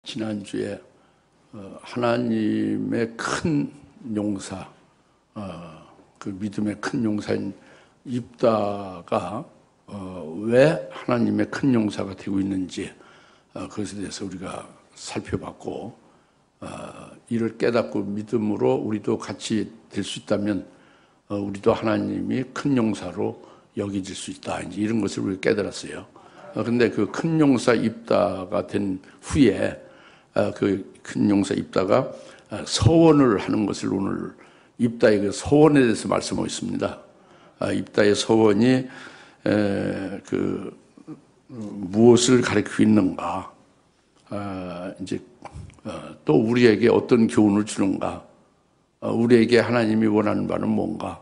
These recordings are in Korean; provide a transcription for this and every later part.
지난주에 하나님의 큰 용사, 그 믿음의 큰 용사인 입다가 왜 하나님의 큰 용사가 되고 있는지 그것에 대해서 우리가 살펴봤고, 이를 깨닫고 믿음으로 우리도 같이 될 수 있다면 우리도 하나님이 큰 용사로 여겨질 수 있다, 이제 이런 것을 우리가 깨달았어요. 근데 그 큰 용사 입다가 된 후에 그 큰 용사 입다가 서원을 하는 것을 오늘 입다의 그 서원에 대해서 말씀하고 있습니다. 입다의 서원이 그 무엇을 가리키고 있는가, 이제 또 우리에게 어떤 교훈을 주는가, 우리에게 하나님이 원하는 바는 뭔가,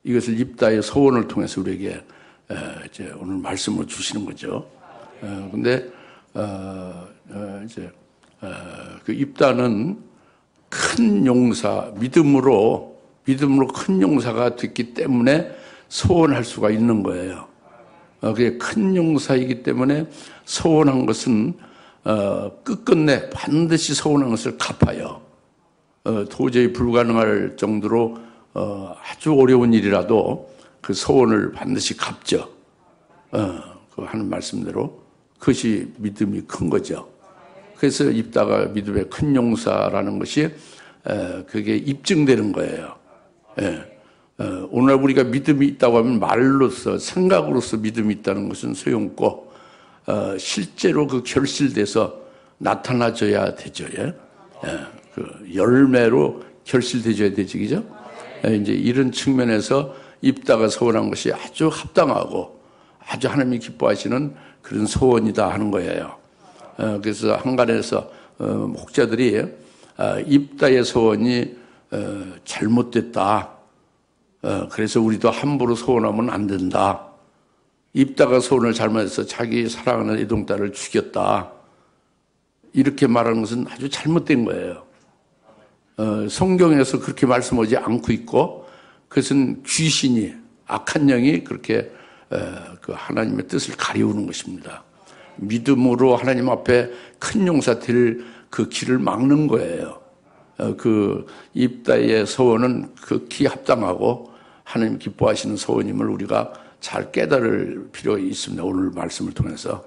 이것을 입다의 서원을 통해서 우리에게 이제 오늘 말씀을 주시는 거죠. 근데 이제 그 입다는 큰 용사, 믿음으로 큰 용사가 됐기 때문에 서원할 수가 있는 거예요. 그게 큰 용사이기 때문에 서원한 것은 끝끝내 반드시 서원한 것을 갚아요. 도저히 불가능할 정도로 아주 어려운 일이라도 그 서원을 반드시 갚죠. 그 하는 말씀대로 그것이 믿음이 큰 거죠. 그래서 입다가 믿음의 큰 용사라는 것이 그게 입증되는 거예요. 오늘 우리가 믿음이 있다고 하면 말로서, 생각으로서 믿음이 있다는 것은 소용없고 실제로 그 결실돼서 나타나줘야 되죠. 그 열매로 결실돼줘야 되지, 그죠? 이제 이런 측면에서 입다가 서원한 것이 아주 합당하고 아주 하나님이 기뻐하시는 그런 소원이다 하는 거예요. 그래서 한간에서 목자들이 입다의 소원이 잘못됐다, 그래서 우리도 함부로 소원하면 안 된다, 입다가 소원을 잘못해서 자기 사랑하는 애동딸을 죽였다, 이렇게 말하는 것은 아주 잘못된 거예요. 성경에서 그렇게 말씀하지 않고 있고, 그것은 귀신이, 악한 영이 그렇게 그 하나님의 뜻을 가리우는 것입니다. 믿음으로 하나님 앞에 큰 용사 될 그 길을 막는 거예요. 그 입다의 서원은 극히 합당하고 하나님 기뻐하시는 서원임을 우리가 잘 깨달을 필요가 있습니다. 오늘 말씀을 통해서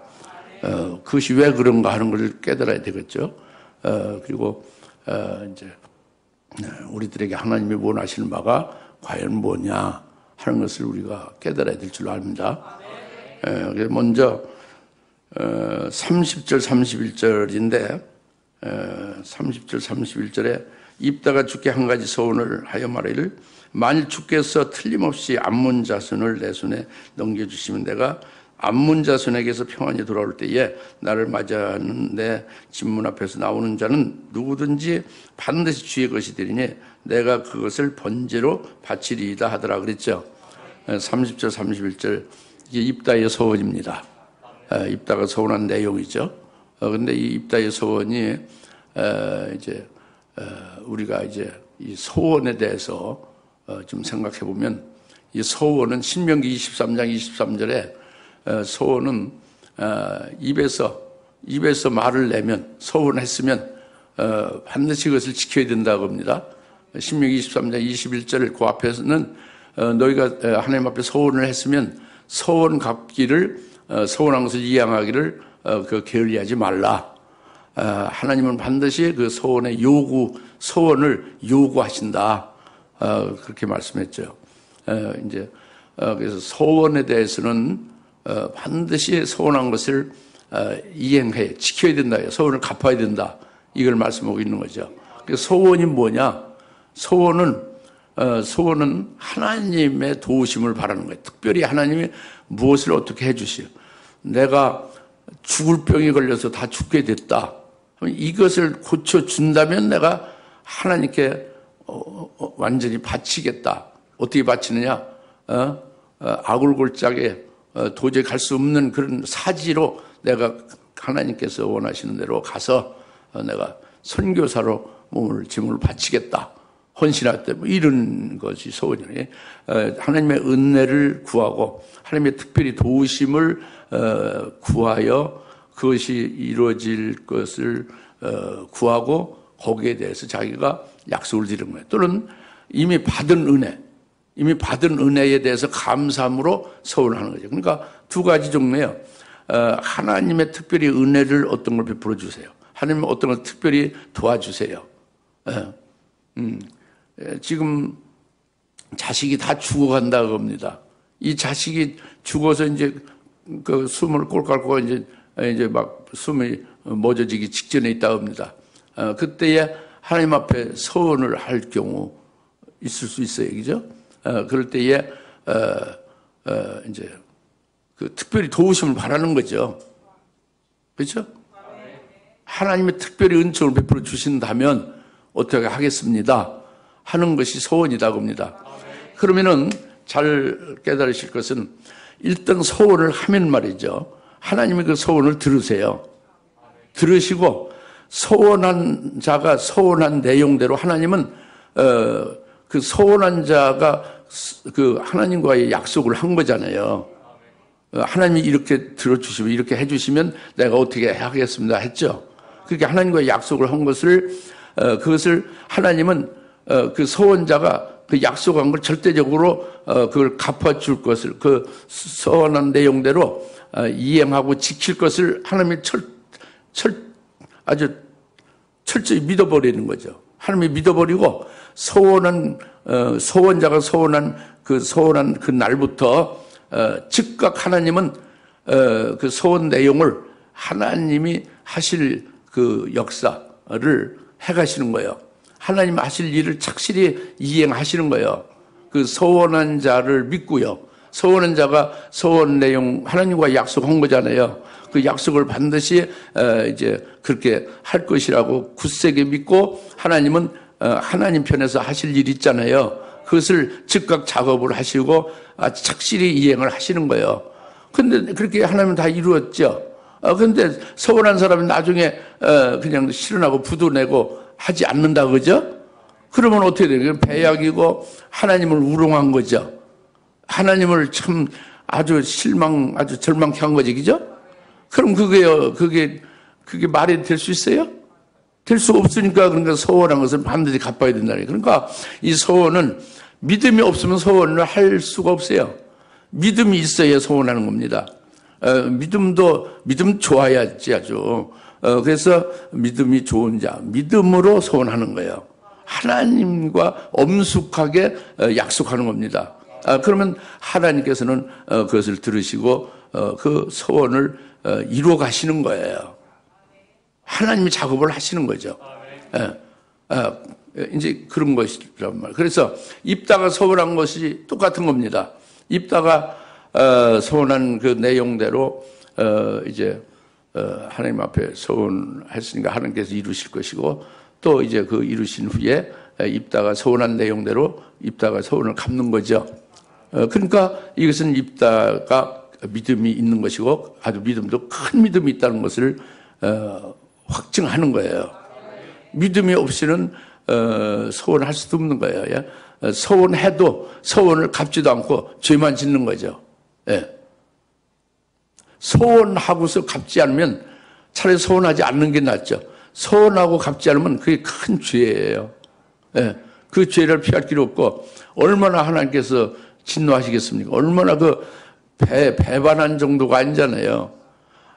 그것이 왜 그런가 하는 것을 깨달아야 되겠죠. 그리고 이제 우리들에게 하나님이 원하시는 바가 과연 뭐냐 하는 것을 우리가 깨달아야 될 줄 압니다. 먼저 30절 31절인데 30절 31절에 입다가 주께 한 가지 소원을 하여 말하기를, 만일 주께서 틀림없이 암몬 자손을 내 손에 넘겨주시면 내가 암몬 자손에게서 평안히 돌아올 때에 나를 맞이하는 내 집문 앞에서 나오는 자는 누구든지 반드시 주의 것이 되리니 내가 그것을 번제로 바치리이다 하더라 그랬죠. 30절 31절 이게 입다의 소원입니다. 입다가 서원한 내용이죠. 근데 이 입다의 소원이 이제 우리가 이제 이 소원에 대해서 좀 생각해 보면, 이 소원은 신명기 23장 23절에 소원은 입에서 말을 내면, 소원했으면 반드시 그것을 지켜야 된다고 합니다. 신명기 23장 21절 그 앞에서는 너희가 하나님 앞에 소원을 했으면 소원 갚기를, 소원한 것을 이행하기를 그 게을리하지 말라. 하나님은 반드시 그 소원의 소원을 요구하신다. 그렇게 말씀했죠. 이제 그래서 소원에 대해서는 반드시 소원한 것을 이행해 지켜야 된다. 소원을 갚아야 된다. 이걸 말씀하고 있는 거죠. 그래서 소원이 뭐냐? 소원은 하나님의 도우심을 바라는 거예요. 특별히 하나님이 무엇을 어떻게 해주시오. 내가 죽을 병에 걸려서 다 죽게 됐다. 이것을 고쳐준다면 내가 하나님께 완전히 바치겠다. 어떻게 바치느냐? 아굴골짜기에 도저히 갈 수 없는 그런 사지로 내가 하나님께서 원하시는 대로 가서 내가 선교사로 짐을 바치겠다. 헌신할 때 이런 것이 소원이에요. 하나님의 은혜를 구하고 하나님의 특별히 도우심을 구하여 그것이 이루어질 것을 구하고 거기에 대해서 자기가 약속을 드리는 거예요. 또는 이미 받은 은혜에 대해서 감사함으로 서원하는 거죠. 그러니까 두 가지 종류예요. 하나님의 특별히 은혜를 어떤 걸 베풀어 주세요. 하나님 어떤 걸 특별히 도와주세요. 지금 자식이 다 죽어간다고 합니다. 이 자식이 죽어서 이제 그 숨을 꼴깍꼴 이제 막 숨이 멎어지기 직전에 있다고 합니다. 그때에 하나님 앞에 서원을 할 경우 있을 수 있어요. 그죠? 그럴 때에 이제 그 특별히 도우심을 바라는 거죠. 그렇죠? 하나님의 특별히 은총을 베풀어 주신다면 어떻게 하겠습니다 하는 것이 소원이다 겁니다. 그러면은 잘 깨달으실 것은 일단 소원을 하면 말이죠. 하나님의 그 소원을 들으세요. 들으시고 소원한 자가 소원한 내용대로 하나님은 그 소원한 자가 그 하나님과의 약속을 한 거잖아요. 하나님이 이렇게 들어주시면 이렇게 해주시면 내가 어떻게 하겠습니다 했죠. 그렇게 하나님과의 약속을 한 것을 그것을 하나님은 그 소원자가 그 약속한 걸 절대적으로 그걸 갚아줄 것을 그 소원한 내용대로 이행하고 지킬 것을 하나님이 아주 철저히 믿어버리는 거죠. 하나님이 믿어버리고 소원자가 소원한 그 날부터 즉각 하나님은 그 소원 내용을 하나님이 하실 그 역사를 해가시는 거예요. 하나님 하실 일을 착실히 이행하시는 거예요. 그 소원한 자를 믿고요. 소원한 자가 소원 내용 하나님과 약속한 거잖아요. 그 약속을 반드시 이제 그렇게 할 것이라고 굳세게 믿고 하나님은 하나님 편에서 하실 일이 있잖아요. 그것을 즉각 작업을 하시고 착실히 이행을 하시는 거예요. 근데 그렇게 하나님은 다 이루었죠. 근데 서운한 사람이 나중에 그냥 실현하고 부도 내고 하지 않는다 그죠? 그러면 어떻게 돼요? 배약이고 하나님을 우롱한 거죠. 하나님을 참 아주 절망케 한 거지, 그죠? 그럼 그게 말이 될 수 있어요? 될 수 없으니까 그러니까 소원한 것을 반드시 갚아야 된다는 거예요. 그러니까 이 소원은 믿음이 없으면 소원을 할 수가 없어요. 믿음이 있어야 소원하는 겁니다. 믿음 좋아야지 아주. 그래서 믿음이 좋은 자, 믿음으로 소원하는 거예요. 하나님과 엄숙하게 약속하는 겁니다. 그러면 하나님께서는 그것을 들으시고 그 소원을 이루어 가시는 거예요. 하나님이 작업을 하시는 거죠. 이제 그런 것이란 말이에요. 그래서 입다가 소원한 것이 똑같은 겁니다. 입다가 소원한 그 내용대로 이제 하나님 앞에 소원했으니까 하나님께서 이루실 것이고 또 이제 그 이루신 후에 입다가 소원한 내용대로 입다가 소원을 갚는 거죠. 그러니까 이것은 입다가 믿음이 있는 것이고 아주 믿음도 큰 믿음이 있다는 것을 확증하는 거예요. 믿음이 없이는 소원할 수도 없는 거예요. 소원해도 소원을 갚지도 않고 죄만 짓는 거죠. 소원하고서 갚지 않으면 차라리 소원하지 않는 게 낫죠. 소원하고 갚지 않으면 그게 큰 죄예요. 그 죄를 피할 길이 없고 얼마나 하나님께서 진노하시겠습니까? 얼마나 그 배반한 정도가 아니잖아요.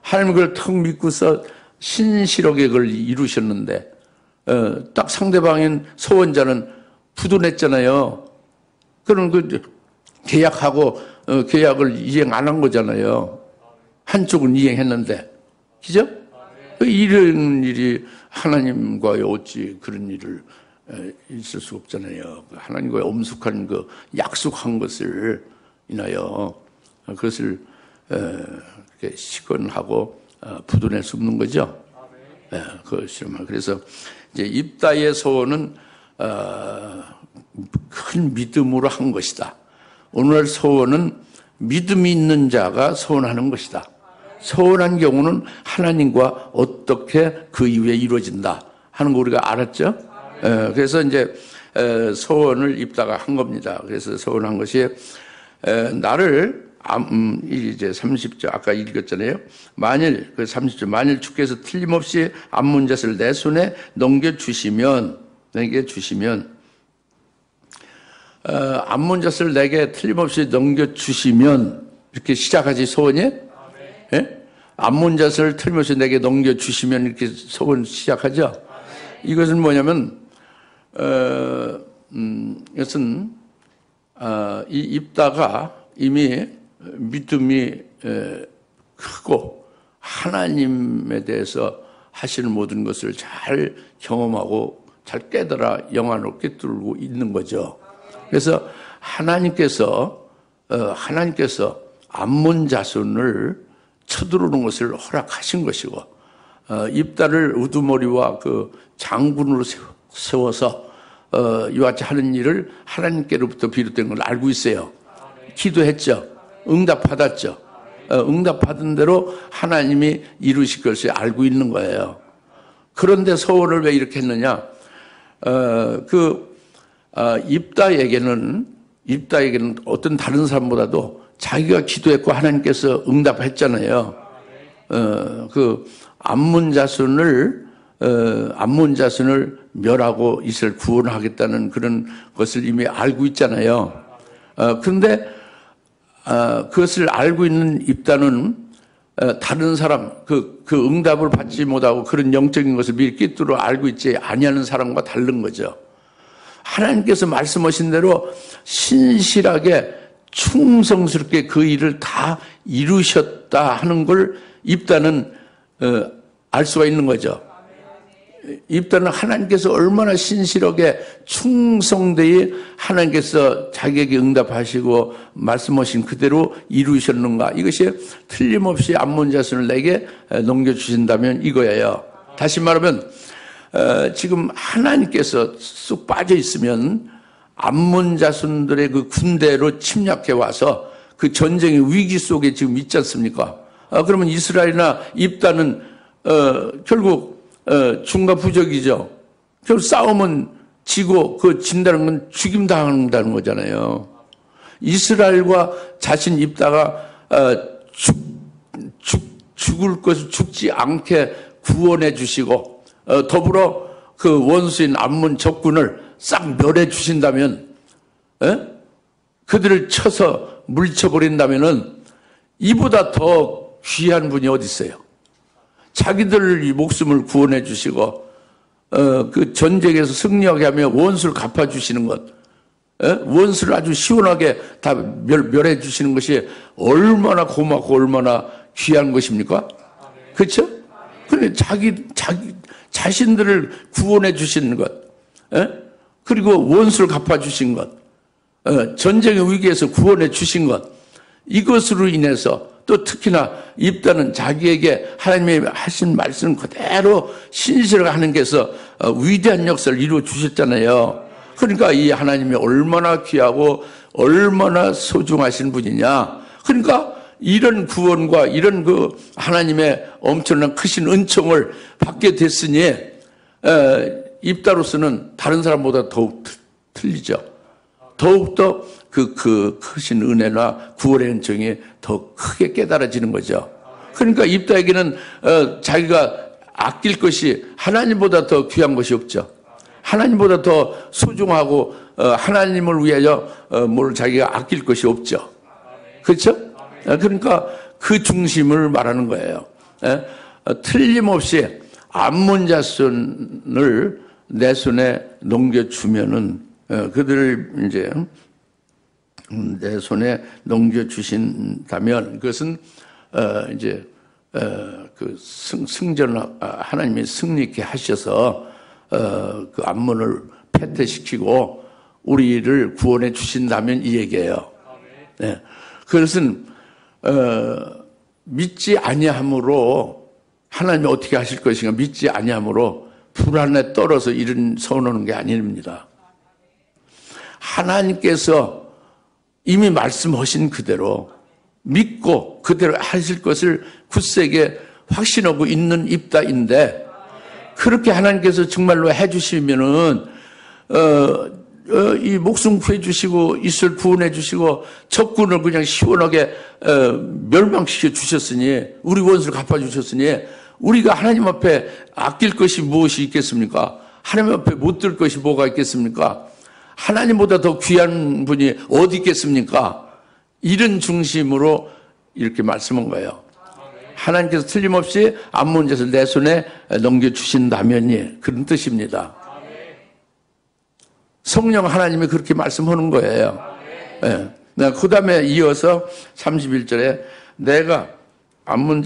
하나님 그걸 턱 믿고서 신실하게 그걸 이루셨는데 딱 상대방인 소원자는 부도냈잖아요. 그럼 그 계약하고 계약을 이행 안 한 거잖아요. 한쪽은 이행했는데, 그죠? 이런 일이 하나님과의 어찌 그런 일을 있을 수 없잖아요. 하나님과의 엄숙한 그 약속한 것을 인하여 그것을 이렇게 시건하고 부도낼 수 없는 거죠. 그것이 그래서 이제 입다의 소원은 큰 믿음으로 한 것이다. 오늘 소원은 믿음이 있는 자가 소원하는 것이다. 소원한 경우는 하나님과 어떻게 그 이후에 이루어진다 하는 거 우리가 알았죠? 그래서 이제 소원을 입다가 한 겁니다. 그래서 소원한 것이 나를 이제 30절 아까 읽었잖아요. 만일 그 30절 만일 주께서 틀림없이 암몬 잣을 내 손에 내게 주시면 암몬 잣을 내게 틀림없이 넘겨주시면 이렇게 시작하지 소원이? 예? 암몬 잣을 틀림없이 내게 넘겨주시면 이렇게 소원 시작하죠. 이것은 뭐냐면 이것은 이 입다가 이미 믿음이 크고 하나님에 대해서 하시는 모든 것을 잘 경험하고 잘 깨달아 영안롭게 뚫고 있는 거죠. 그래서 하나님께서 암몬 자손을 쳐들어오는 것을 허락하신 것이고 입다를 우두머리와 그 장군으로 세워서 이와 같이 하는 일을 하나님께로부터 비롯된 걸 알고 있어요. 기도했죠. 응답받았죠. 응답받은 대로 하나님이 이루실 것을 알고 있는 거예요. 그런데 소원을 왜 이렇게 했느냐? 입다에게는 어떤 다른 사람보다도 자기가 기도했고 하나님께서 응답했잖아요. 그 암몬 자손을 멸하고 이스라엘 구원하겠다는 그런 것을 이미 알고 있잖아요. 그런데 그것을 알고 있는 입다는 다른 사람 그 응답을 받지 못하고 그런 영적인 것을 미리 꿰뚫어 알고 있지 아니하는 사람과 다른 거죠. 하나님께서 말씀하신 대로 신실하게 충성스럽게 그 일을 다 이루셨다 하는 걸 입다는 알 수가 있는 거죠. 입다는 하나님께서 얼마나 신실하게 충성되이 하나님께서 자기에게 응답하시고 말씀하신 그대로 이루셨는가. 이것이 틀림없이 암몬 자손을 내게 넘겨주신다면 이거예요. 다시 말하면 지금 하나님께서 쑥 빠져 있으면 암몬 자손들의 그 군대로 침략해 와서 그 전쟁의 위기 속에 지금 있지 않습니까? 그러면 이스라엘이나 입다는 결국 중과부적이죠. 결국 싸움은 지고 그 진다는 건 죽임 당한다는 거잖아요. 이스라엘과 자신 입다가 죽을 것을 죽지 않게 구원해 주시고 더불어 그 원수인 암몬 적군을 싹 멸해 주신다면 그들을 쳐서 물리쳐버린다면은 이보다 더 귀한 분이 어디 있어요? 자기들 목숨을 구원해 주시고 그 전쟁에서 승리하게 하며 원수를 갚아주시는 것, 원수를 아주 시원하게 다 멸해 주시는 것이 얼마나 고맙고 얼마나 귀한 것입니까? 그렇죠? 그런데 자신들을 구원해 주시는 것, 그리고 원수를 갚아주신 것, 전쟁의 위기에서 구원해 주신 것, 이것으로 인해서 또 특히나 입다는 자기에게 하나님이 하신 말씀 그대로 신실하게 하나님께서 위대한 역사를 이루어 주셨잖아요. 그러니까 이 하나님이 얼마나 귀하고 얼마나 소중하신 분이냐. 그러니까 이런 구원과 이런 그 하나님의 엄청난 크신 은총을 받게 됐으니 입다로서는 다른 사람보다 더욱 틀리죠. 더욱더 그 크신 은혜나 구원의 은총이 더 크게 깨달아지는 거죠. 그러니까 입다에게는 자기가 아낄 것이 하나님보다 더 귀한 것이 없죠. 하나님보다 더 소중하고 하나님을 위하여 뭘 자기가 아낄 것이 없죠. 그렇죠? 그러니까 그 중심을 말하는 거예요. 틀림없이 암몬 자손을 내 손에 넘겨주면은 그들을 이제 내 손에 넘겨주신다면 그것은 이제 그 승전 하나님이 승리케 하셔서 그 암몬을 패퇴시키고 우리를 구원해 주신다면 이 얘기예요. 네. 그것은 믿지 아니함으로 하나님이 어떻게 하실 것인가 믿지 아니함으로 불안에 떨어서 이런 서운하는 게 아닙니다. 하나님께서 이미 말씀하신 그대로 믿고 그대로 하실 것을 굳세게 확신하고 있는 입다인데 그렇게 하나님께서 정말로 해주시면은 이 목숨 구해주시고 이슬 구원해주시고 적군을 그냥 시원하게 멸망시켜 주셨으니 우리 원수를 갚아주셨으니 우리가 하나님 앞에 아낄 것이 무엇이 있겠습니까? 하나님 앞에 못 들 것이 뭐가 있겠습니까? 하나님보다 더 귀한 분이 어디 있겠습니까? 이런 중심으로 이렇게 말씀한 거예요. 하나님께서 틀림없이 암몬 젖을 내 손에 넘겨주신다면이 그런 뜻입니다. 성령 하나님이 그렇게 말씀하는 거예요. 네. 그 다음에 이어서 31절에 내가 암몬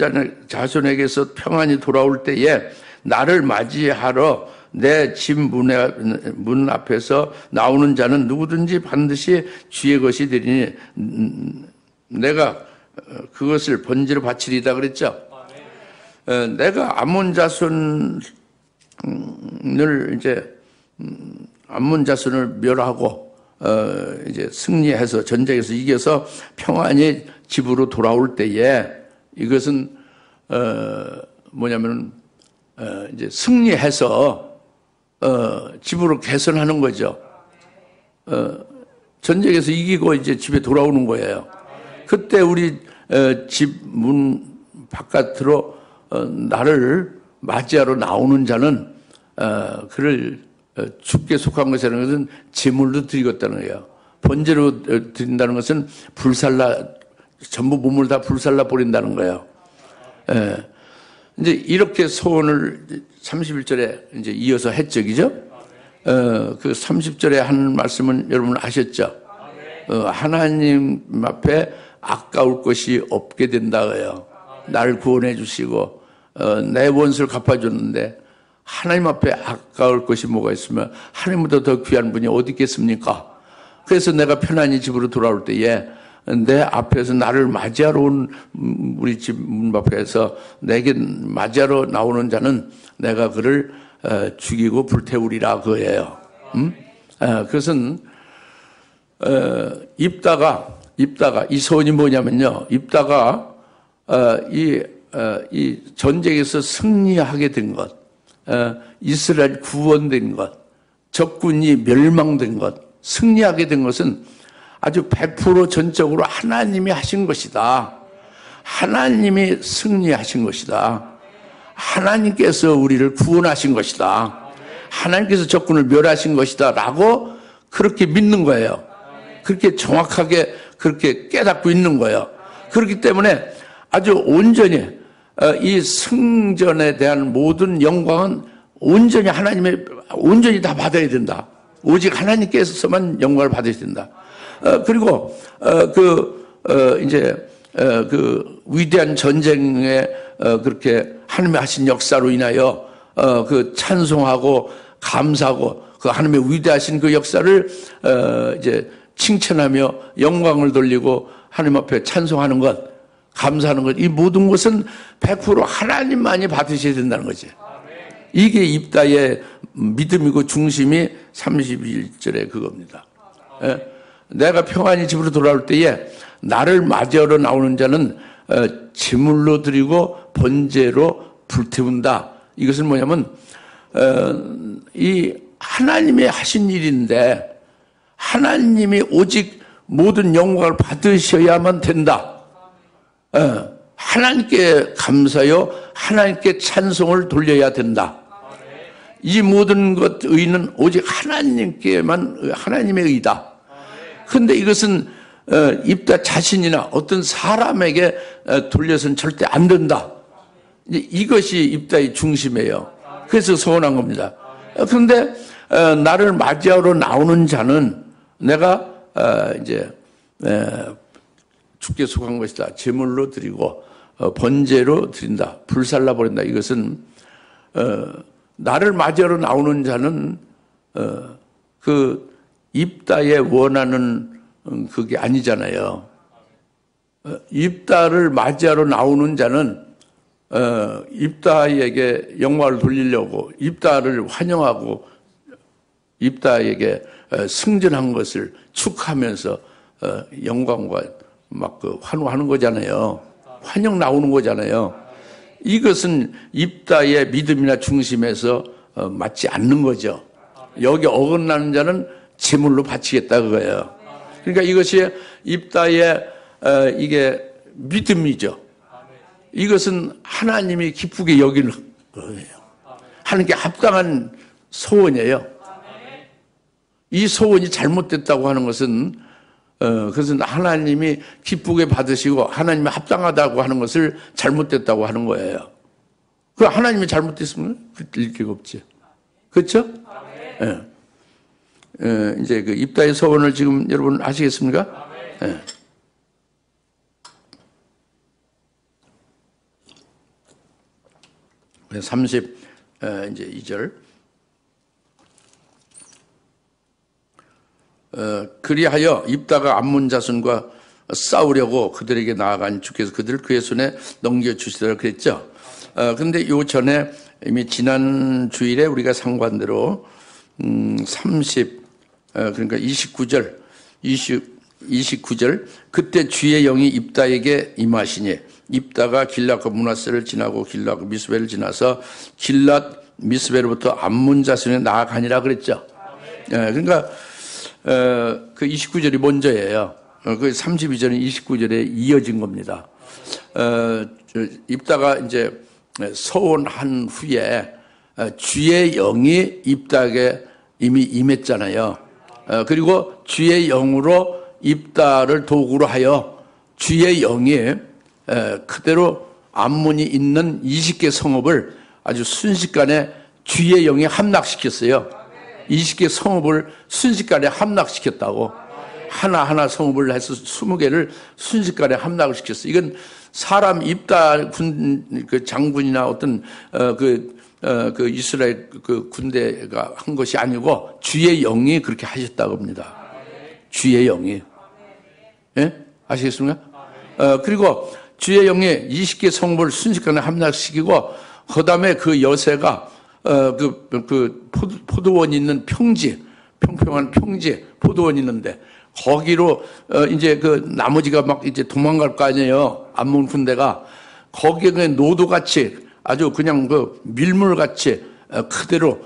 자손에게서 평안이 돌아올 때에 나를 맞이하러 내 집 문 앞에서 나오는 자는 누구든지 반드시 주의 것이 되리니 내가 그것을 번제로 바치리다 그랬죠. 내가 암몬 자손을 이제 암몬 자손을 멸하고 이제 승리해서 전쟁에서 이겨서 평안히 집으로 돌아올 때에 이것은 뭐냐면 이제 승리해서 집으로 개선하는 거죠. 전쟁에서 이기고 이제 집에 돌아오는 거예요. 그때 우리 집 문 바깥으로 나를 맞이하러 나오는 자는 그를 주께 속한 것이라는 것은 제물로 드리겠다는 거예요. 번제로 드린다는 것은 전부 몸을 다 불살라 버린다는 거예요. 이제 이렇게 소원을 31절에 이제 이어서 했죠, 그죠? 그 30절에 한 말씀은 여러분 아셨죠? 하나님 앞에 아까울 것이 없게 된다고요. 나를 구원해 주시고 내 원수를 갚아줬는데 하나님 앞에 아까울 것이 뭐가 있으면 하나님보다 더 귀한 분이 어디 있겠습니까? 그래서 내가 편안히 집으로 돌아올 때에 내 앞에서 나를 맞이하러 온 우리 집 문 앞에서 내게 맞이하러 나오는 자는 내가 그를 죽이고 불태우리라 그거예요. 그것은 입다가 이 소원이 뭐냐면요. 입다가 이 전쟁에서 승리하게 된 것, 이스라엘 구원된 것, 적군이 멸망된 것, 승리하게 된 것은 아주 100% 전적으로 하나님이 하신 것이다. 하나님이 승리하신 것이다. 하나님께서 우리를 구원하신 것이다. 하나님께서 적군을 멸하신 것이다. 라고 그렇게 믿는 거예요. 그렇게 정확하게 그렇게 깨닫고 있는 거예요. 그렇기 때문에 아주 온전히 이 승전에 대한 모든 영광은 온전히 온전히 다 받아야 된다. 오직 하나님께서만 영광을 받아야 된다. 그리고 그 위대한 전쟁에 그렇게 하나님이 하신 역사로 인하여 그 찬송하고 감사하고 그 하나님의 위대하신 그 역사를 이제 칭찬하며 영광을 돌리고 하나님 앞에 찬송하는 것, 감사하는 것, 이 모든 것은 100% 하나님만이 받으셔야 된다는 거지. 이게 입다의 믿음이고 중심이 31절에 그겁니다. 내가 평안히 집으로 돌아올 때에 나를 맞이하러 나오는 자는 제물로 드리고 번제로 불태운다. 이것은 뭐냐면 이 하나님이 하신 일인데 하나님이 오직 모든 영광을 받으셔야만 된다. 하나님께 감사요 하나님께 찬송을 돌려야 된다. 이 모든 것 의는 오직 하나님께만 하나님의 의다. 그런데 이것은 입다 자신이나 어떤 사람에게 돌려서는 절대 안 된다. 이것이 입다의 중심이에요. 그래서 서운한 겁니다. 그런데 나를 맞이하러 나오는 자는 내가 이제 주께 속한 것이다. 제물로 드리고 번제로 드린다. 불살라 버린다. 이것은 나를 맞이하러 나오는 자는 그 입다에 원하는 그게 아니잖아요. 입다를 맞이하러 나오는 자는 입다에게 영광을 돌리려고 입다를 환영하고 입다에게 승전한 것을 축하하면서 영광과 막 그 환호하는 거잖아요. 환영 나오는 거잖아요. 이것은 입다의 믿음이나 중심에서 맞지 않는 거죠. 여기 어긋나는 자는 제물로 바치겠다 그거예요. 그러니까 이것이 입다의 이게 믿음이죠. 이것은 하나님이 기쁘게 여기는 거예요. 하나님께 합당한 소원이에요. 이 소원이 잘못됐다고 하는 것은 그것은 하나님이 기쁘게 받으시고 하나님이 합당하다고 하는 것을 잘못됐다고 하는 거예요. 그 하나님이 잘못됐으면 드릴 게 없지. 그렇죠? 이제 그 입다의 소원을 지금 여러분 아시겠습니까? 30 이제 2절. 그리하여 입다가 암몬 자손과 싸우려고 그들에게 나아간 주께서 그들을 그의 손에 넘겨주시더라 그랬죠. 그런데 요 전에 이미 지난 주일에 우리가 상관대로 30 그러니까 29절 그때 주의 영이 입다에게 임하시니 입다가 길랏과 므낫세를 지나고 길랏과 미스베를 지나서 길랏 미스베로부터 암몬 자손에 나아가니라 그랬죠. 그러니까 그 29절이 먼저예요. 그 32절은 29절에 이어진 겁니다. 입다가 이제 서원한 후에 주의 영이 입다에게 이미 임했잖아요. 그리고 주의 영으로 입다를 도구로 하여 주의 영이 그대로 암몬이 있는 20개 성읍을 아주 순식간에 주의 영이 함락시켰어요. 20개 성읍을 순식간에 함락시켰다고. 하나하나 성읍을 해서 20개를 순식간에 함락을 시켰어요. 이건 사람 입다 그 장군이나 어떤 그 이스라엘 그 군대가 한 것이 아니고 주의 영이 그렇게 하셨다고 합니다. 주의 영이. 예? 아시겠습니까? 그리고 주의 영이 20개 성읍을 순식간에 함락시키고 그다음에 그 여세가 그 포도원 있는 평지, 평평한 평지 포도원 있는데 거기로 이제 그 나머지가 막 이제 도망갈 거 아니에요. 암몬 군대가 거기에 그냥 노도같이 아주 그냥 그 밀물같이 그대로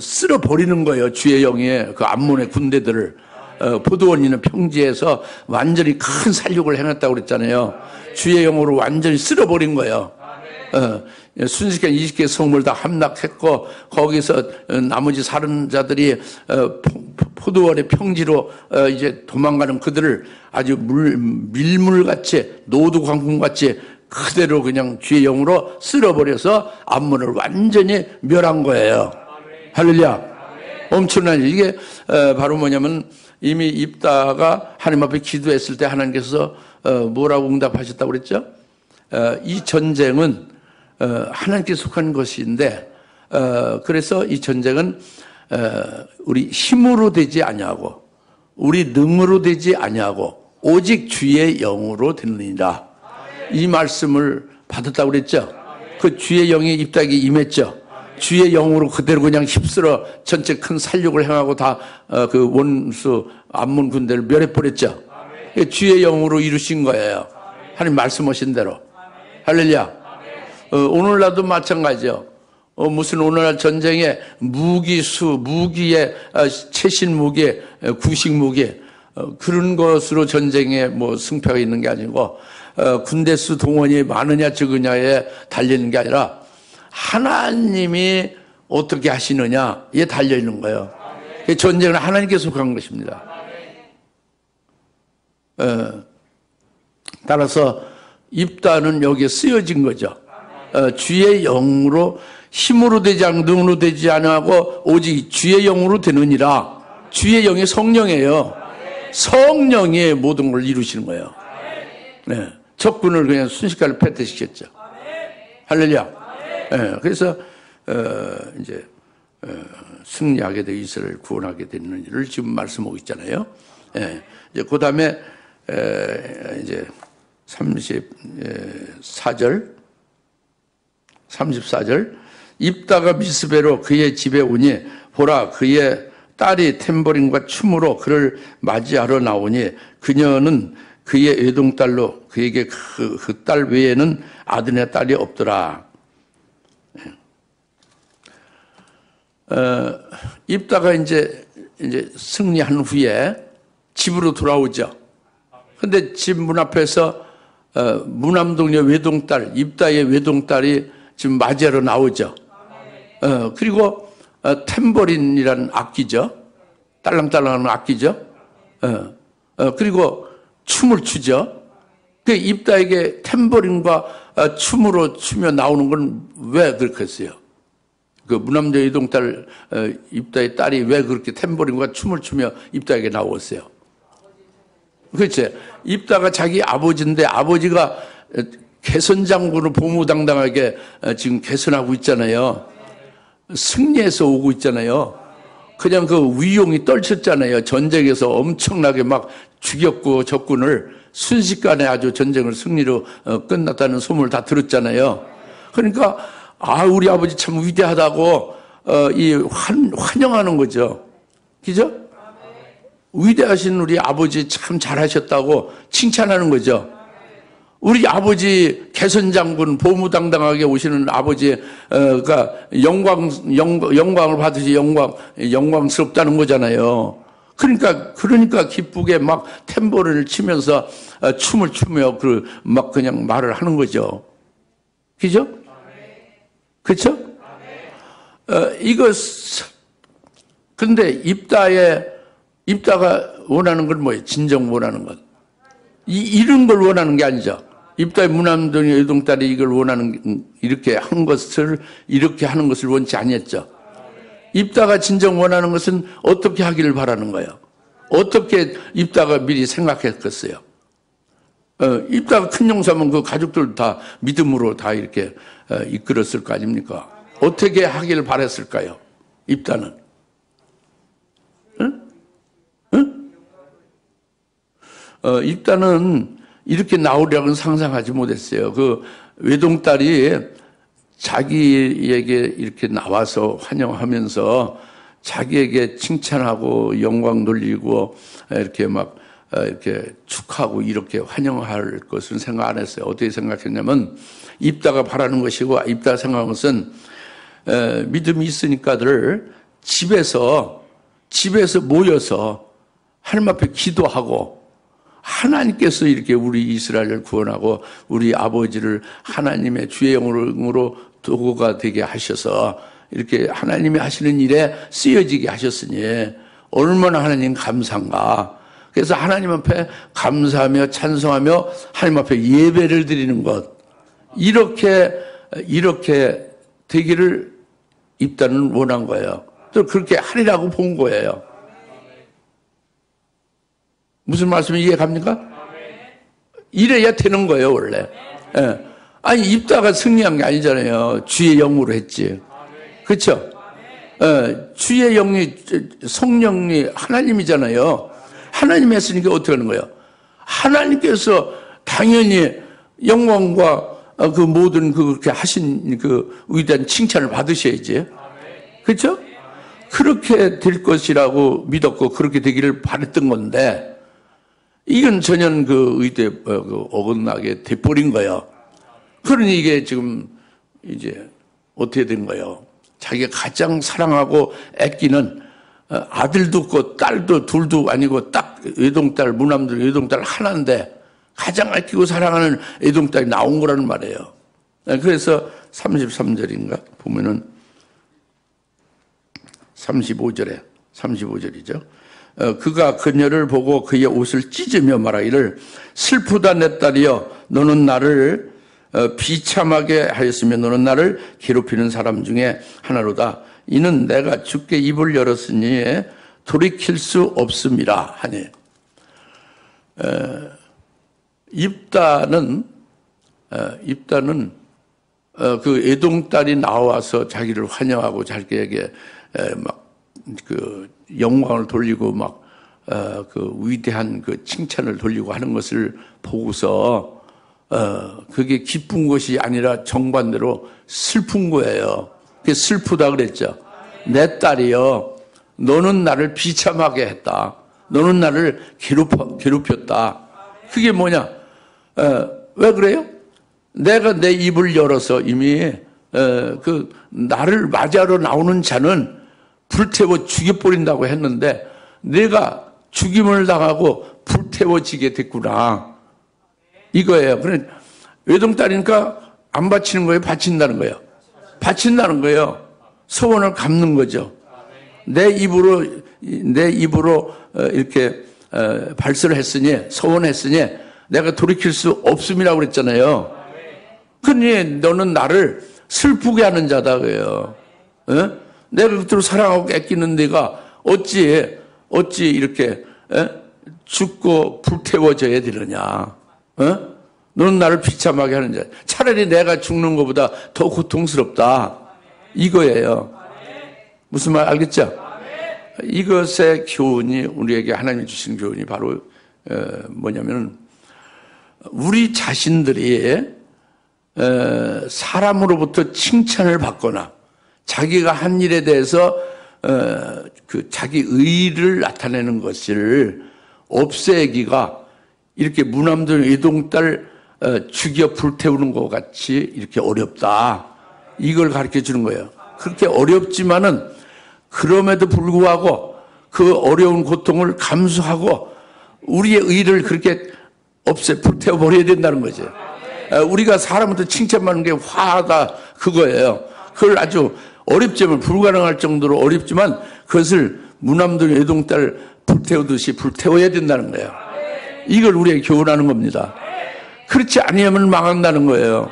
쓸어 버리는 거예요. 주의 영이 그 암몬의 군대들을 포도원 있는 평지에서 완전히 큰 살육을 해놨다고 그랬잖아요. 주의 영으로 완전히 쓸어 버린 거예요. 순식간에 20개 성을 다 함락했고 거기서 나머지 살인자들이 포도원의 평지로 이제 도망가는 그들을 아주 밀물같이 노두광풍같이 그대로 그냥 주의 영으로 쓸어버려서 암몬을 완전히 멸한 거예요. 할렐루야. 엄청난 일. 이게 바로 뭐냐면 이미 입다가 하나님 앞에 기도했을 때 하나님께서 뭐라고 응답하셨다고 그랬죠? 이 전쟁은 하나님께 속한 것인데 그래서 이 전쟁은 우리 힘으로 되지 아니하고 우리 능으로 되지 아니하고 오직 주의 영으로 되느니라. 이 말씀을 받았다고 그랬죠. 그 주의 영이 입다에게 임했죠. 주의 영으로 그대로 그냥 휩쓸어 전체 큰 살육을 행하고 다 그 원수 암몬 군대를 멸해버렸죠. 주의 영으로 이루신 거예요. 하나님 말씀하신 대로. 할렐루야. 오늘날도 마찬가지죠. 무슨 오늘날 전쟁에 무기의 최신 무기, 구식 무기 그런 것으로 전쟁에 뭐 승패가 있는 게 아니고 군대 수 동원이 많으냐 적으냐에 달리는 게 아니라 하나님이 어떻게 하시느냐에 달려 있는 거예요. 전쟁은 하나님께 속한 것입니다. 따라서 입다는 여기에 쓰여진 거죠. 주의 영으로 힘으로 되지 않고 능으로 되지 않고 오직 주의 영으로 되느니라. 주의 영이 성령이에요. 성령이 모든 걸 이루시는 거예요. 네. 적군을 그냥 순식간에 패퇴시켰죠. 할렐루야. 네. 그래서 이제 승리하게 되어 이스라엘을 구원하게 되는 일을 지금 말씀하고 있잖아요. 네. 이제 그 다음에 이제 34절 입다가 미스베로 그의 집에 오니 보라 그의 딸이 탬버린과 춤으로 그를 맞이하러 나오니 그녀는 그의 외동딸로 그에게 그 딸 외에는 아들의 딸이 없더라. 입다가 이제 이제 승리한 후에 집으로 돌아오죠. 근데 집 문 앞에서 무남동네 외동딸, 입다의 외동딸이 지금 맞이하러 나오죠. 그리고 탬버린이라는 악기죠. 딸랑딸랑하는 악기죠. 그리고 춤을 추죠. 그 입다에게 탬버린과 춤으로 추며 나오는 건 왜 그렇게 했어요? 그 무남동 외동딸 입다의 딸이 왜 그렇게 탬버린과 춤을 추며 입다에게 나왔어요? 그렇죠. 입다가 자기 아버지인데 아버지가 개선장군을 보무당당하게 지금 개선하고 있잖아요. 승리해서 오고 있잖아요. 그냥 그 위용이 떨쳤잖아요. 전쟁에서 엄청나게 막 죽였고 적군을 순식간에 아주 전쟁을 승리로 끝났다는 소문을 다 들었잖아요. 그러니까 우리 아버지 참 위대하다고 환영하는 거죠. 그죠? 위대하신 우리 아버지 참 잘하셨다고 칭찬하는 거죠. 우리 아버지 개선장군 보무당당하게 오시는 아버지가 영광을 받으시 영광스럽다는 거잖아요. 그러니까 기쁘게 막 탬버린을 치면서 춤을 추며 막 그냥 말을 하는 거죠. 그죠? 그렇죠? 근데 입다가 원하는 건 뭐예요? 진정 원하는 건. 이런 걸 원하는 게 아니죠. 입다의 무남동 외동딸이 이걸 이렇게 하는 것을 원치 아니했죠. 입다가 진정 원하는 것은 어떻게 하기를 바라는 거예요? 어떻게 입다가 미리 생각했겠어요? 입다가 큰 용사면 그 가족들 다 믿음으로 다 이렇게 이끌었을 거 아닙니까? 어떻게 하기를 바랬을까요? 입다는. 입다는 이렇게 나오려고는 상상하지 못했어요. 그 외동딸이 자기에게 이렇게 나와서 환영하면서 자기에게 칭찬하고 영광 돌리고 이렇게 막 이렇게 축하하고 이렇게 환영할 것은 생각 안 했어요. 어떻게 생각했냐면 입다가 바라는 것이고 입다가 생각한 것은 믿음이 있으니까들 집에서 모여서 하나님 앞에 기도하고 하나님께서 이렇게 우리 이스라엘을 구원하고 우리 아버지를 하나님의 주의 영으로 도구가 되게 하셔서 이렇게 하나님이 하시는 일에 쓰여지게 하셨으니 얼마나 하나님 감사한가. 그래서 하나님 앞에 감사하며 찬송하며 하나님 앞에 예배를 드리는 것. 이렇게 되기를 입다는 원한 거예요. 또 그렇게 하리라고 본 거예요. 무슨 말씀이 이해갑니까? 이래야 되는 거예요, 원래. 예. 아니, 입다가 승리한 게 아니잖아요. 주의 영으로 했지. 그렇죠? 주의 영이, 성령이 하나님이잖아요. 하나님이 했으니까 어떻게 하는 거예요? 하나님께서 당연히 영광과 그 모든 그렇게 하신 그 위대한 칭찬을 받으셔야지. 그렇죠? 그렇게 될 것이라고 믿었고 그렇게 되기를 바랬던 건데 이건 전혀 어긋나게 돼버린 거예요. 그러니 이게 지금 이제 어떻게 된 거예요? 자기가 가장 사랑하고 아끼는 아들도 없고 딸도 둘도 아니고 딱 외동딸, 무남동 외동딸 하나인데 가장 아끼고 사랑하는 외동딸이 나온 거라는 말이에요. 그래서 33절인가 보면은 35절이죠. 그가 그녀를 보고 그의 옷을 찢으며 말하기를 슬프다 내 딸이여 너는 나를 비참하게 하였으며 너는 나를 괴롭히는 사람 중에 하나로다. 이는 내가 주께 입을 열었으니 돌이킬 수 없음이라 하니 입다는 그 애동딸이 나와서 자기를 환영하고 자기에게 막 그 영광을 돌리고 막 그 위대한 그 칭찬을 돌리고 하는 것을 보고서 그게 기쁜 것이 아니라 정반대로 슬픈 거예요. 그게 슬프다 그랬죠. 내 딸이여, 너는 나를 비참하게 했다. 너는 나를 괴롭혔다. 그게 뭐냐? 왜 그래요? 내가 내 입을 열어서 이미 그 나를 맞이하러 나오는 자는 불태워 죽여버린다고 했는데 내가 죽임을 당하고 불태워지게 됐구나. 이거예요. 그래, 외동딸이니까 안 바치는 거예요? 바친다는 거예요? 바친다는 거예요. 소원을 갚는 거죠. 내 입으로 이렇게 발설을 했으니, 소원했으니 내가 돌이킬 수 없음이라고 그랬잖아요. 그러니 너는 나를 슬프게 하는 자다 그래요. 내가 그대로 사랑하고 뺏기는 네가 어찌 이렇게 죽고 불태워져야 되느냐. 너는 나를 비참하게 하는 자. 차라리 내가 죽는 것보다 더 고통스럽다. 이거예요. 무슨 말 알겠죠? 이것의 교훈이, 우리에게 하나님이 주신 교훈이 바로 뭐냐면, 우리 자신들이 사람으로부터 칭찬을 받거나 자기가 한 일에 대해서 그 자기 의의를 나타내는 것을 없애기가 이렇게 무남동 외동딸 죽여 불태우는 것 같이 이렇게 어렵다. 이걸 가르쳐 주는 거예요. 그렇게 어렵지만은 그럼에도 불구하고 그 어려운 고통을 감수하고 우리의 의의를 그렇게 불태워 버려야 된다는 거죠. 우리가 사람한테 칭찬받는 게 화하다 그거예요. 그걸 아주 어렵지만, 불가능할 정도로 어렵지만 그것을 무남동 외동딸 불태우듯이 불태워야 된다는 거예요. 이걸 우리에게 교훈하는 겁니다. 그렇지 아니하면 망한다는 거예요.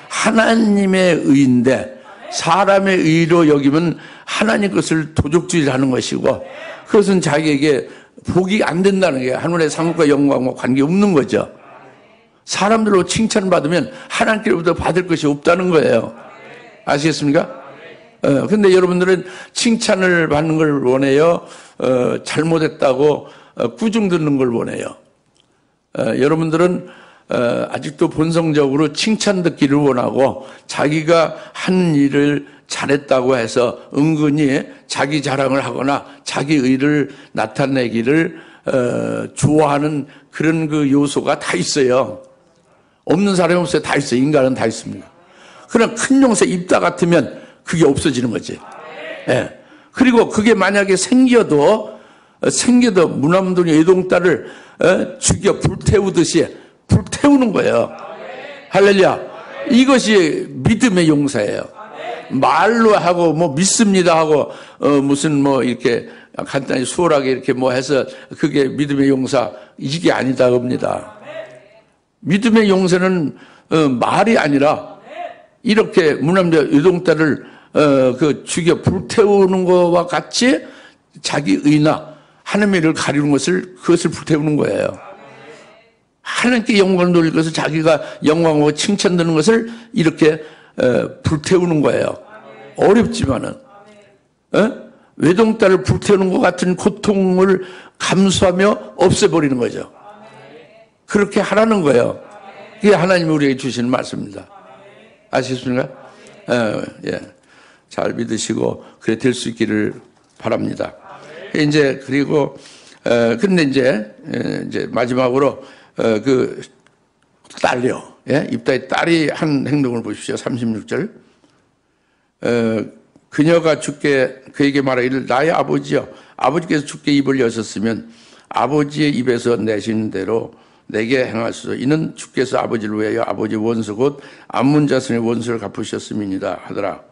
하나님의 의인데 사람의 의로 여기면 하나님 것을 도적질하는 것이고, 그것은 자기에게 복이 안 된다는 게 하늘의 상급과 영광과 관계없는 거죠. 사람들로 칭찬받으면 하나님께로부터 받을 것이 없다는 거예요. 아시겠습니까? 근데 여러분들은 칭찬을 받는 걸 원해요? 잘못했다고 꾸중 듣는 걸 원해요? 여러분들은 아직도 본성적으로 칭찬 듣기를 원하고 자기가 한 일을 잘했다고 해서 은근히 자기 자랑을 하거나 자기 의를 나타내기를 좋아하는 그런 그 요소가 다 있어요. 없는 사람이 없어요. 다 있어요. 인간은 다 있습니다. 그러나 큰 용사 입다 같으면 그게 없어지는 거지. 예. 그리고 그게 만약에 생겨도 무남동 외동딸을 죽여 불태우듯이 불태우는 거예요. 할렐루야. 이것이 믿음의 용사예요. 말로 하고 뭐 믿습니다 하고 무슨 뭐 이렇게 간단히 수월하게 이렇게 뭐 해서 그게 믿음의 용사, 이게 아니다 겁니다. 믿음의 용사는 말이 아니라 이렇게 무남동 외동딸을 그 죽여 불태우는 것과 같이 자기 의나 하나님의 일을 가리는 그것을 불태우는 거예요. 하나님께 영광을 돌릴 것을 자기가 영광하고 칭찬되는 것을 이렇게 불태우는 거예요. 어렵지만은 외동딸을 불태우는 것 같은 고통을 감수하며 없애버리는 거죠. 그렇게 하라는 거예요. 그게 하나님이 우리에게 주시는 말씀입니다. 아시겠습니까? 예. 잘 믿으시고 그래 될 수 있기를 바랍니다. 이제 그리고 근데 이제 마지막으로 그 딸이요. 예? 입다의 딸이 한 행동을 보십시오. 36절. 그녀가 그에게 말하기를 나의 아버지여, 아버지께서 주께 입을 여셨으면 아버지의 입에서 내신 대로 내게 행하소서. 이는 주께서 아버지를 위하여 아버지 원수 곧 암몬 자손의 원수를 갚으셨음이니이다 하더라.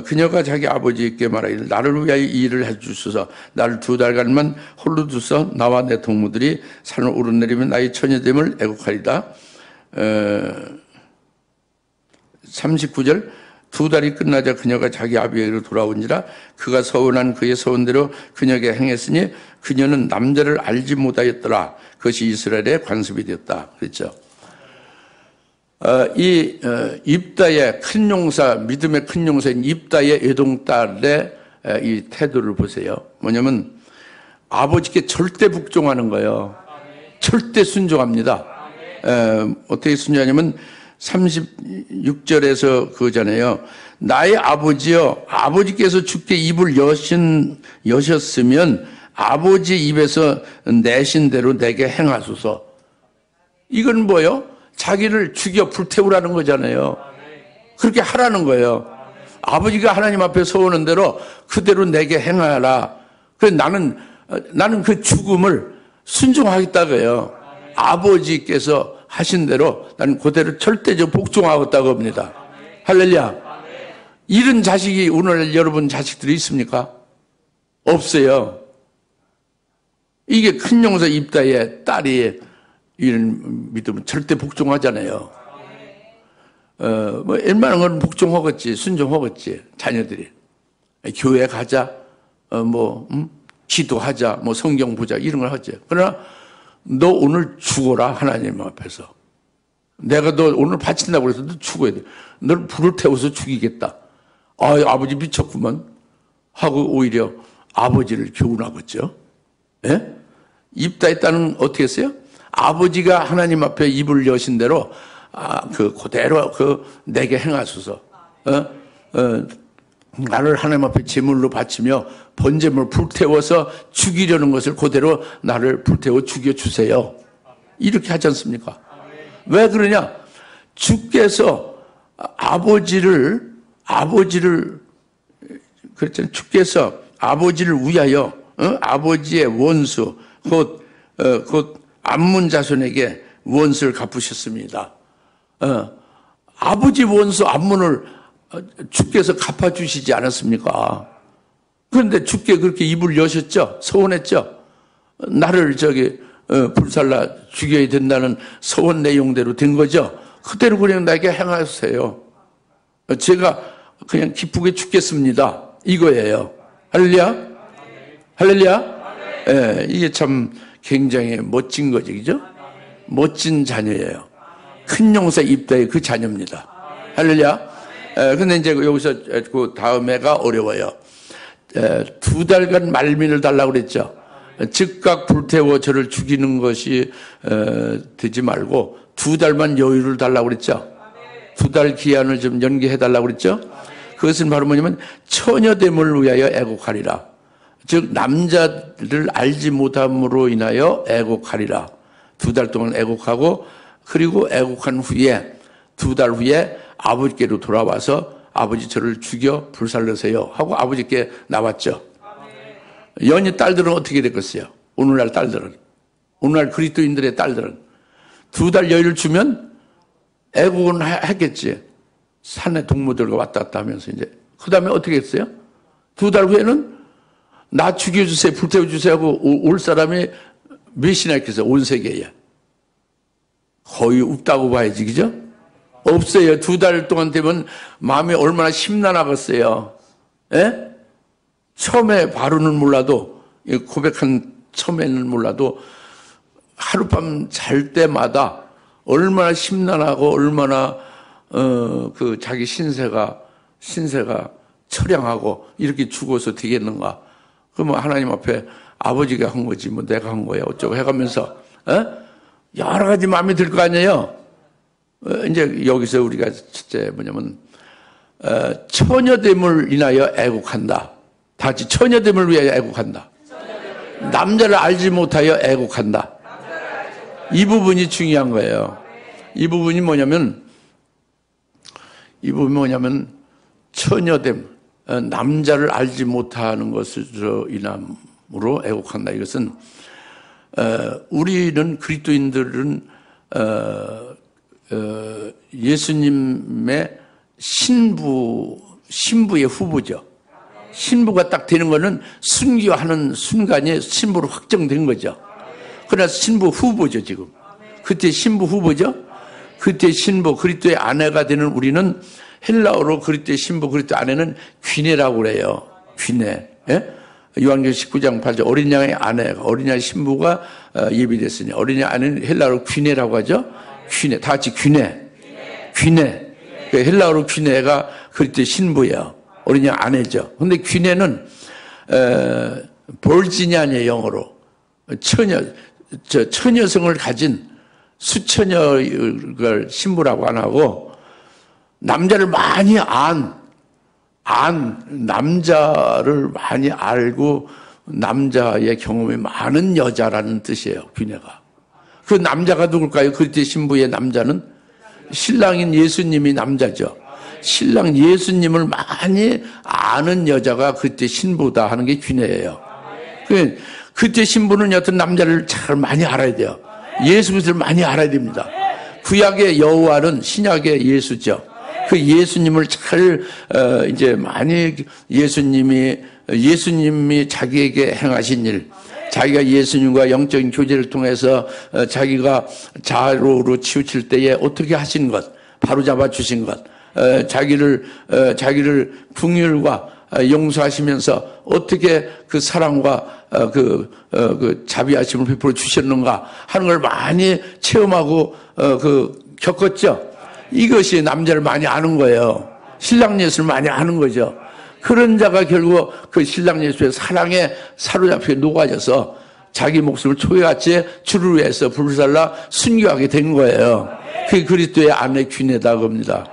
그녀가 자기 아버지께 말하기를 나를 위하여 이 일을 해주소서. 나를 2달간만 홀로 두서 나와 내 동무들이 산을 오르내리면 나의 처녀됨을 애국하리다. 39절 2달이 끝나자 그녀가 자기 아비에게로 돌아온지라 그가 서원한 그의 서원대로 그녀에게 행했으니 그녀는 남자를 알지 못하였더라. 그것이 이스라엘의 관습이 되었다. 그랬죠. 입다의 큰 용사, 믿음의 큰 용사인 입다의 외동딸의 이 태도를 보세요. 뭐냐면 아버지께 절대 복종하는 거예요. 절대 순종합니다. 어떻게 순종하냐면 36절에서 그거잖아요. 나의 아버지여, 아버지께서 주께 입을 여셨으면 아버지 입에서 내신 대로 내게 행하소서. 이건 뭐예요? 자기를 죽여 불태우라는 거잖아요. 그렇게 하라는 거예요. 아버지가 하나님 앞에 서오는 대로 그대로 내게 행하라. 그래서 나는 그 죽음을 순종하겠다고요. 아버지께서 하신 대로 나는 그대로 절대적으로 복종하겠다고 합니다. 할렐루야. 이런 자식이 오늘 여러분 자식들이 있습니까? 없어요. 이게 큰 용사 입다의 딸이 이런 믿으면 절대 복종하잖아요. 뭐 웬만한 건 복종하겠지, 순종하겠지, 자녀들이. 교회 가자, 기도하자, 성경 보자, 이런 걸 하지. 그러나 너 오늘 죽어라, 하나님 앞에서. 내가 너 오늘 바친다고 그래서 너 죽어야 돼. 너를 불을 태워서 죽이겠다. 아버지 미쳤구만. 하고 오히려 아버지를 교훈하겠죠. 예? 입다의 딸은 어떻게 했어요? 아버지가 하나님 앞에 입을 여신 대로, 그대로 내게 행하소서. 나를 하나님 앞에 제물로 바치며 번제물 불태워서 죽이려는 것을 그대로 나를 불태워 죽여주세요. 이렇게 하지 않습니까? 왜 그러냐? 주께서 아버지를 그랬잖아요. 주께서 아버지를 위하여 아버지의 원수 곧 암문 자손에게 원수를 갚으셨습니다. 아버지 원수 암문을 주께서 갚아주시지 않았습니까? 그런데 주께 그렇게 입을 여셨죠? 서원했죠? 나를 불살라 죽여야 된다는 서원 내용대로 된 거죠? 그대로 그냥 나에게 행하세요. 제가 그냥 기쁘게 죽겠습니다. 이거예요. 할렐루야? 할렐루야? 예, 이게 참 굉장히 멋진 거죠. 그죠? 멋진 자녀예요. 큰 용사 입다의 그 자녀입니다. 할렐루야? 근데 이제 여기서 그 다음에가 어려워요. 2달간 말민을 달라고 그랬죠. 즉각 불태워 저를 죽이는 것이 되지 말고 2달만 여유를 달라고 그랬죠. 2달 기한을 좀 연기해 달라고 그랬죠. 그것은 바로 뭐냐면 처녀됨을 위하여 애곡하리라. 즉 남자를 알지 못함으로 인하여 애곡하리라. 2달 동안 애곡하고 그리고 애곡한 후에 2달 후에 아버지께로 돌아와서 아버지 저를 죽여 불살르세요 하고 아버지께 나왔죠. 연희 딸들은 어떻게 됐겠어요? 오늘날 딸들은, 오늘날 그리스도인들의 딸들은 2달 여유를 주면 애국은 했겠지. 산에 동무들과 왔다 갔다 하면서 이제 그 다음에 어떻게 했어요? 2달 후에는 나 죽여주세요, 불태워주세요 하고 올 사람이 몇이나 있겠어요? 온 세계에. 거의 없다고 봐야지, 그죠? 없어요. 2달 동안 되면 마음이 얼마나 심란하겠어요. 예? 처음에 바로는 몰라도, 고백한 처음에는 몰라도 하룻밤 잘 때마다 얼마나 심란하고 얼마나 자기 신세가 처량하고 이렇게 죽어서 되겠는가. 그러면 하나님 앞에 아버지가 한 거지 뭐 내가 한 거야 어쩌고 해가면서 여러 가지 마음이 들 거 아니에요. 이제 여기서 우리가 첫째 뭐냐면 처녀됨을 인하여 애국한다. 다 같이 처녀됨을 위하여 애국한다. 남자를 알지 못하여 애국한다. 이 부분이 중요한 거예요. 이 부분이 뭐냐면 처녀됨, 남자를 알지 못하는 것으로 인함으로 애국한다. 이것은 우리는 그리스도인들은 예수님의 신부의 후보죠. 신부가 딱 되는 거는 순교하는 순간에 신부로 확정된 거죠. 그러나 신부 후보죠, 지금. 그때 신부 후보죠. 그때 신부, 그리스도의 아내가 되는 우리는 헬라어로 그리스도의 신부, 그리스도의 아내는 귀내라고 그래요. 귀내. 예? 요한계시록 19장 8절 어린 양의 아내, 어린 양의 신부가 예비됐으니 어린 양 아내는 헬라어로 귀내라고 하죠. 귀내, 다 같이 귀내. 귀내. 헬라어로 귀내가 그리스도의 신부예요. 어린 양 아내죠. 근데 귀내는 볼지냐니에요, 영어로. 처녀성을 가진 수처녀를 신부라고 안 하고 남자를 많이 남자를 많이 알고 남자의 경험이 많은 여자라는 뜻이에요, 귀내가. 그 남자가 누굴까요? 그때 신부의 남자는 신랑인 예수님이 남자죠. 신랑 예수님을 많이 아는 여자가 그때 신부다 하는 게 귀내예요. 그때 신부는 어떤 남자를 잘 많이 알아야 돼요. 예수 그리스도를 많이 알아야 됩니다. 구약의 여호와는 신약의 예수죠. 그 예수님을 잘 이제 많이 예수님이 자기에게 행하신 일, 자기가 예수님과 영적인 교제를 통해서 자기가 자로로 치우칠 때에 어떻게 하신 것, 바로 잡아 주신 것, 자기를 긍휼과 용서하시면서 어떻게 그 사랑과 그 자비하심을 베풀어 주셨는가 하는 걸 많이 체험하고 겪었죠. 이것이 남자를 많이 아는 거예요. 신랑 예수를 많이 아는 거죠. 그런 자가 결국 그 신랑 예수의 사랑에 사로잡혀 녹아져서 자기 목숨을 초회같이 주를 위해서 불살라 순교하게 된 거예요. 그게 그리스도의 아내 귀내다 겁니다.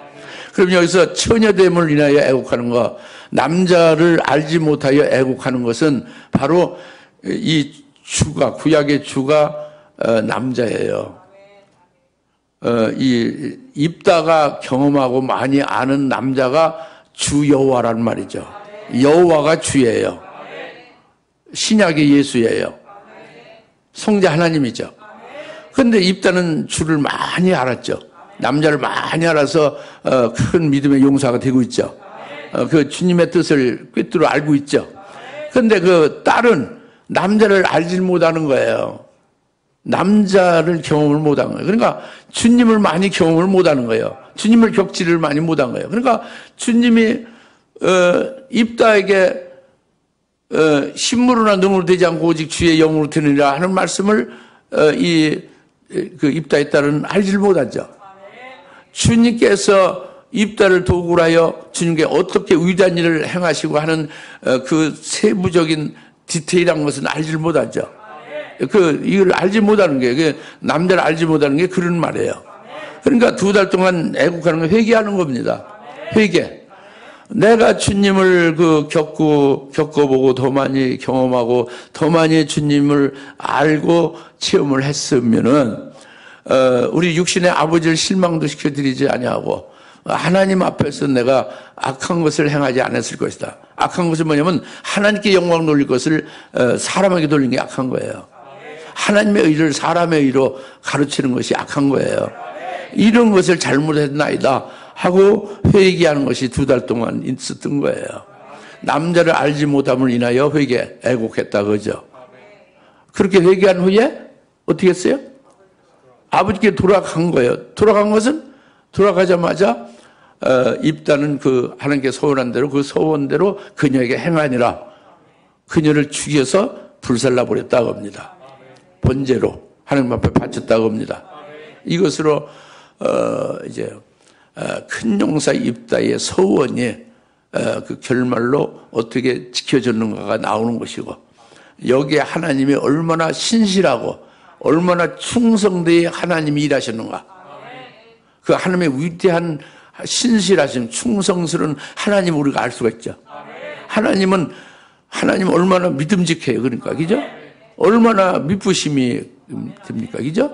그럼 여기서 처녀됨을 인하여 애국하는 것, 남자를 알지 못하여 애국하는 것은 바로 이 주가, 구약의 주가 남자예요. 이 입다가 경험하고 많이 아는 남자가 주 여호와라는 말이죠. 여호와가 주예요. 신약의 예수예요. 성자 하나님이죠. 그런데 입다는 주를 많이 알았죠. 남자를 많이 알아서 큰 믿음의 용사가 되고 있죠. 그 주님의 뜻을 꿰뚫어 알고 있죠. 그런데 그 딸은 남자를 알지 못하는 거예요. 남자를 경험을 못한 거예요. 그러니까 주님을 많이 경험을 못하는 거예요. 주님을 겪지를 많이 못한 거예요. 그러니까 주님이 입다에게 신무로나 능으로 되지 않고 오직 주의 영으로 되느니라 하는 말씀을 그 입다의 딸은 알지를 못하죠. 주님께서 입다를 도구로 하여 주님께 어떻게 위대한 일을 행하시고 하는 그 세부적인 디테일한 것은 알지를 못하죠. 이걸 알지 못하는 게, 남자를 알지 못하는 게 그런 말이에요. 그러니까 2달 동안 애국하는 건 회개하는 겁니다. 회개. 내가 주님을 겪어보고 더 많이 경험하고 더 많이 주님을 알고 체험을 했으면은, 우리 육신의 아버지를 실망도 시켜드리지 아니하고, 하나님 앞에서 내가 악한 것을 행하지 않았을 것이다. 악한 것은 뭐냐면 하나님께 영광 돌릴 것을 사람에게 돌린 게 악한 거예요. 하나님의 의를 사람의 의로 가르치는 것이 악한 거예요. 이런 것을 잘못했나이다 하고 회개하는 것이 2달 동안 있었던 거예요. 남자를 알지 못함을 인하여 애국했다 그죠. 그렇게 회개한 후에 어떻게 했어요? 아버지께 돌아간 거예요. 돌아간 것은 돌아가자마자 입다는 하나님께 소원한 대로 그 소원대로 그녀에게 행하니라. 그녀를 죽여서 불살라 버렸다고 합니다. 번제로 하나님 앞에 바쳤다고 합니다. 이것으로 이제 큰 용사 입다의 소원이 그 결말로 어떻게 지켜졌는가가 나오는 것이고, 여기에 하나님이 얼마나 신실하고 얼마나 충성되게 하나님이 일하셨는가. 그 하나님의 위대한 신실하신 충성스러운 하나님을 우리가 알 수가 있죠. 하나님 얼마나 믿음직해요. 그러니까 그죠? 얼마나 미쁘심이 됩니까? 그죠?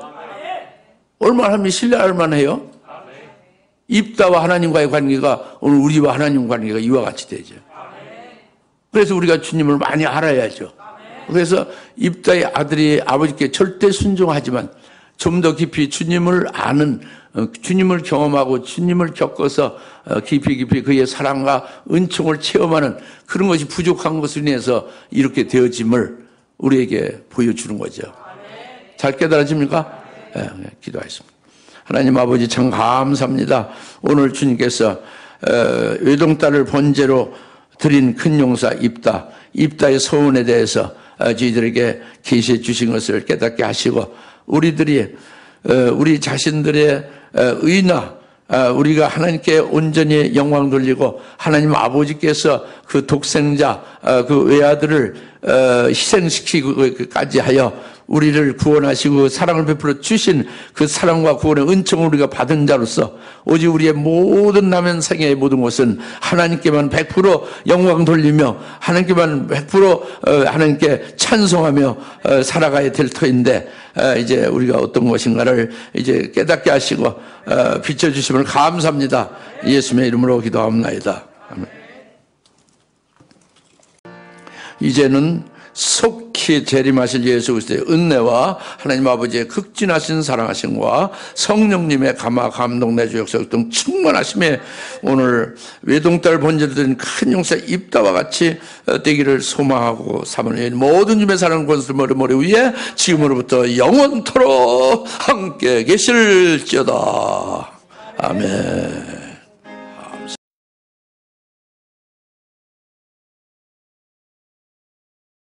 얼마나 하나님이 신뢰할 만해요. 입다와 하나님과의 관계가 오늘 우리와 하나님 관계가 이와 같이 되죠. 그래서 우리가 주님을 많이 알아야죠. 그래서 입다의 아들이 아버지께 절대 순종하지만 좀 더 깊이 주님을 아는, 주님을 경험하고 주님을 겪어서 깊이 그의 사랑과 은총을 체험하는 그런 것이 부족한 것을 인해서 이렇게 되어짐을 우리에게 보여주는 거죠. 잘 깨달아집니까? 네, 기도하겠습니다. 하나님 아버지 참 감사합니다. 오늘 주님께서 외동딸을 번제로 드린 큰 용사 입다의 소원에 대해서 저희들에게 계시해 주신 것을 깨닫게 하시고, 우리 자신들의 의나 우리가 하나님께 온전히 영광 돌리고 하나님 아버지께서 그 독생자 그 외아들을 희생시키기까지 하여 우리를 구원하시고 사랑을 베풀어 주신 그 사랑과 구원의 은총을 우리가 받은 자로서 오직 우리의 모든 남은 생애의 모든 것은 하나님께만 100% 영광 돌리며 하나님께만 100% 하나님께 찬송하며 살아가야 될 터인데, 이제 우리가 어떤 것인가를 이제 깨닫게 하시고 비춰주심을 감사합니다. 예수님의 이름으로 기도합니다. 아멘. 이제는 속히 재림하실 예수 그리스도의 은혜와 하나님 아버지의 극진하신 사랑하심과 성령님의 감화 감동 내주 역사 등 충만하심에 오늘 외동딸 본절들은 큰 용사 입다와 같이 되기를 소망하고 사모님 모든 주의 사랑 권수 머리 위에 지금으로부터 영원토록 함께 계실지어다. 아멘.